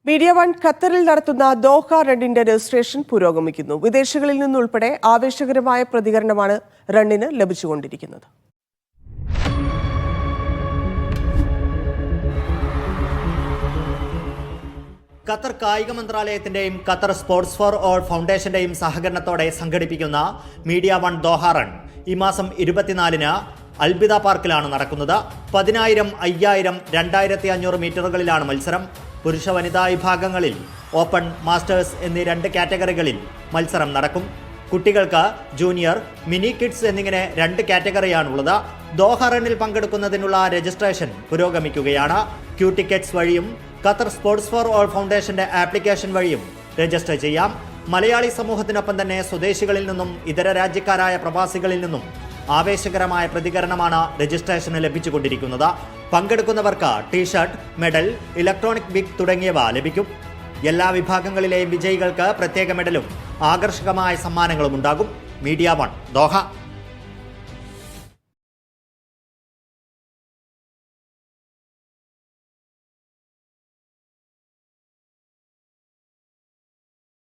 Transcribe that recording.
Media one ഖത്തറിൽ നടത്തുന്ന Doha റണ്ണിന്റെ registration പുരോഗമിക്കുന്നു. വിദേശങ്ങളിൽ നിന്നുൾപ്പെടെ ആവേശകരമായ പ്രതികരണമാണ് റണ്ണിന് ലഭിച്ചുകൊണ്ടിരിക്കുന്നത്. ഖത്തർ കായിക മന്ത്രാലയത്തിന്റെയും ഖത്തർ സ്പോർട്സ് ഫോർ ഓൾ ഫൗണ്ടേഷന്റെയും സഹകരണത്തോടെ സംഘടിപ്പിക്കുന്ന മീഡിയ വൺ ദോഹ റൺ ഈ മാസം 24-ന് അൽബിദ പാർക്കിലാണ് നടക്കുന്നത്. 10,000, 5,000, 2,500 മീറ്ററുകളിലാണ് മത്സരം. പുരുഷ വനിതാ വിഭാഗങ്ങളിൽ ഓപ്പൺ, മാസ്റ്റേഴ്സ് എന്നീ 2 കാറ്റഗറികളിൽ മത്സരം നടക്കും. കുട്ടികൾക്ക് ജൂനിയർ, മിനി കിഡ്സ് എന്നിങ്ങനെ 2 കാറ്റഗറിയാണുള്ളത്. ദോഹ റണ്ണിൽ പങ്കെടുക്കുന്നതിനുള്ള രജിസ്ട്രേഷൻ പുരോഗമിക്കുകയാണ്. ക്യൂ ടിക്കറ്റ്സ് വഴിയും ഖത്തർ സ്പോർട്സ് ഫോർ ഓൾ ഫൗണ്ടേഷന്റെ ആപ്ലിക്കേഷൻ വഴിയും രജിസ്റ്റർ ചെയ്യാം. മലയാളി സമൂഹത്തിനൊപ്പം തന്നെ സ്വദേശികളിൽ നിന്നും ഇതര രാജ്യക്കാരായ പ്രവാസികളിൽ നിന്നും ആവേശകരമായ പ്രതികരണമാണ് രജിസ്ട്രേഷന് ലഭിച്ചുകൊണ്ടിരിക്കുന്നത്. പങ്കെടുക്കുന്നവർക്ക് ടീഷർട്ട്, മെഡൽ, ഇലക്ട്രോണിക് ബിഗ് തുടങ്ങിയവ ലഭിക്കും. എല്ലാ വിഭാഗങ്ങളിലെയും വിജയികൾക്ക് പ്രത്യേക മെഡലും ആകർഷകമായ സമ്മാനങ്ങളും ഉണ്ടാകും. Media one Doha.